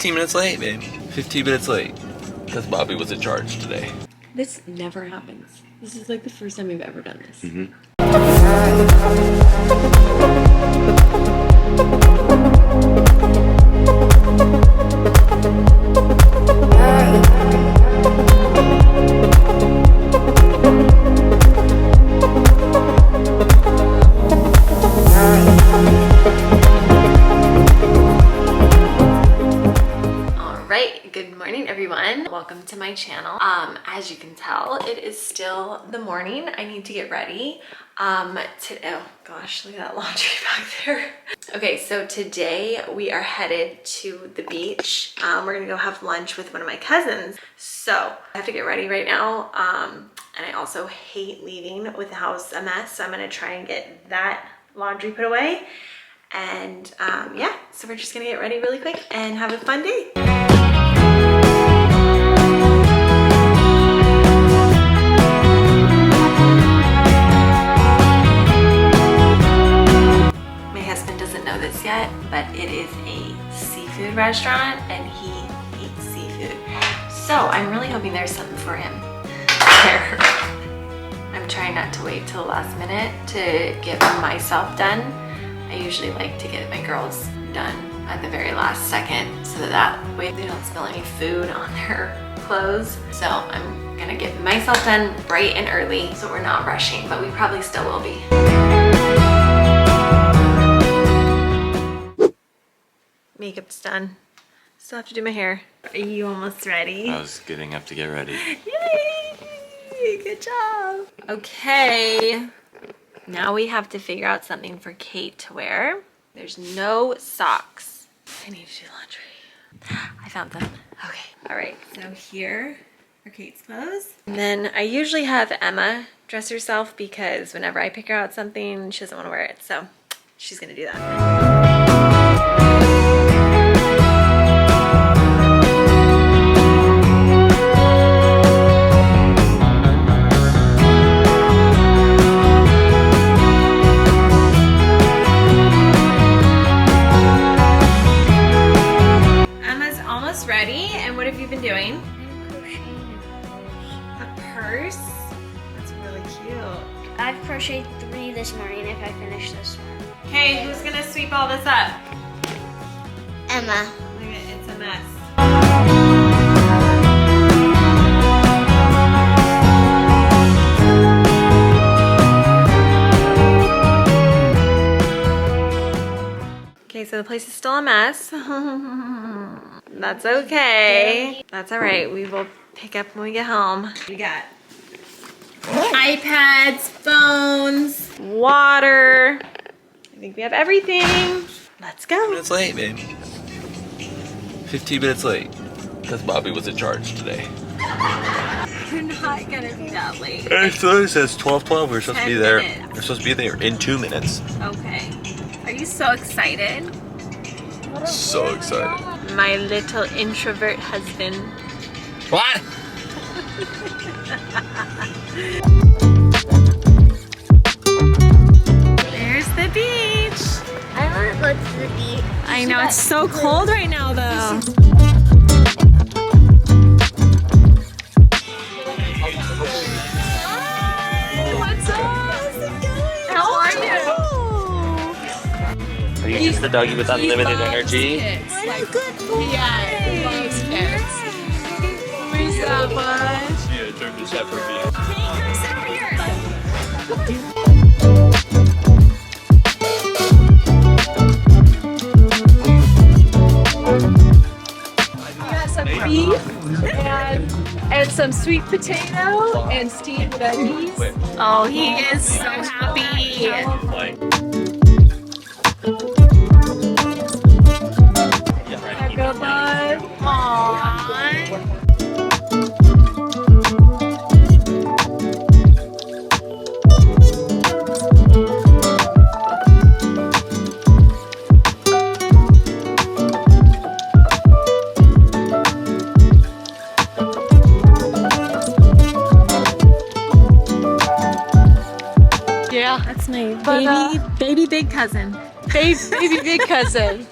15 minutes late, babe. 15 minutes late. Because Bobby was in charge today. This never happens. This is like the first time we've ever done this. Welcome to my channel. As you can tell, it is still the morning. I need to get ready. Oh gosh, look at that laundry back there. Okay, so today we are headed to the beach. We're gonna go have lunch with one of my cousins. So I have to get ready right now. And I also hate leaving with the house a mess. So I'm gonna try and get that laundry put away. And yeah, so we're just gonna get ready really quick and have a fun day. This yet, but it is a seafood restaurant and he eats seafood, so I'm really hoping there's something for him there. I'm trying not to wait till the last minute to get myself done. I usually like to get my girls done at the very last second so that way they don't spill any food on their clothes. So I'm gonna get myself done bright and early so we're not rushing, but we probably still will be. Makeup's done. Still have to do my hair. Are you almost ready? I was getting up to get ready. Yay! Good job. Okay. Now we have to figure out something for Kate to wear. There's no socks. I need to do laundry. I found them. Okay. All right. So here are Kate's clothes. And then I usually have Emma dress herself because whenever I pick her out something, she doesn't want to wear it. So she's going to do that. Ready? And what have you been doing? I'm crocheting a purse. That's really cute. I've crocheted 3 this morning if I finish this one. Okay, who's gonna sweep all this up? Emma. Look at it, it's a mess. Okay, so the place is still a mess. That's okay. That's all right. We will pick up when we get home. We got iPads, phones, water. I think we have everything. Let's go. 15 minutes late, babe. 15 minutes late. Because Bobby was in charge today. You're not gonna be that late. It says 12:12. We're supposed to be there. minutes. We're supposed to be there in 2 minutes. Okay. Are you so excited? So excited. My little introvert husband. What? There's the beach. I want to go to the beach. I know, it's so cold right now though. What's up? How are you? Are you just the doggy with unlimited energy? Like, yeah, loves kids. Where's that much? Yeah, German Shepherd. We got some beef and some sweet potato and steamed veggies. Oh, he is so happy. Good bud. Aww. Yeah, That's my But, baby big cousin. baby big cousin.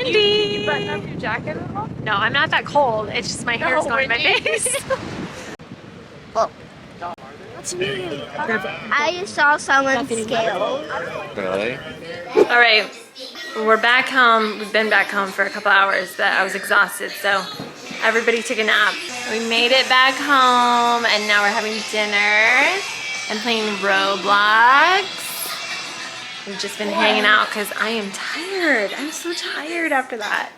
windy. Button up your jacket at all? No, I'm not that cold. It's just my hair's going in my face. I saw someone scale. Really? All right, we're back home. We've been back home for a couple hours, but I was exhausted, so everybody took a nap. We made it back home, and now we're having dinner and playing Roblox. We've just been hanging out because I am tired. I'm so tired after that.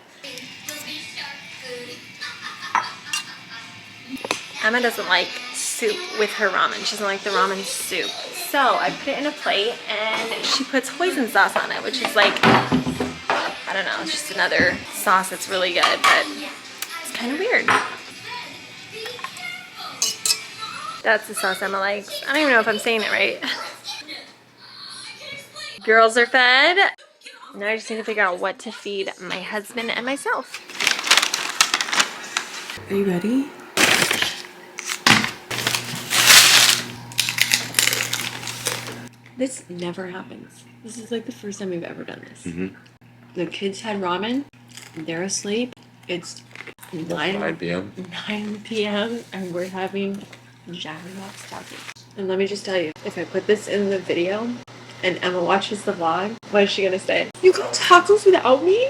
Emma doesn't like soup with her ramen. She doesn't like the ramen soup. So I put it in a plate and she puts hoisin sauce on it, which is like, I don't know, it's just another sauce that's really good, but it's kind of weird. That's the sauce Emma likes. I don't even know if I'm saying it right. Girls are fed. Now I just need to figure out what to feed my husband and myself. Are you ready? This never happens. This is like the first time we've ever done this. The kids had ramen. They're asleep. It's 9 p.m. 9 p.m. and we're having Jack in the Box tacos. And let me just tell you, if I put this in the video and Emma watches the vlog, what is she gonna say? You got tacos without me?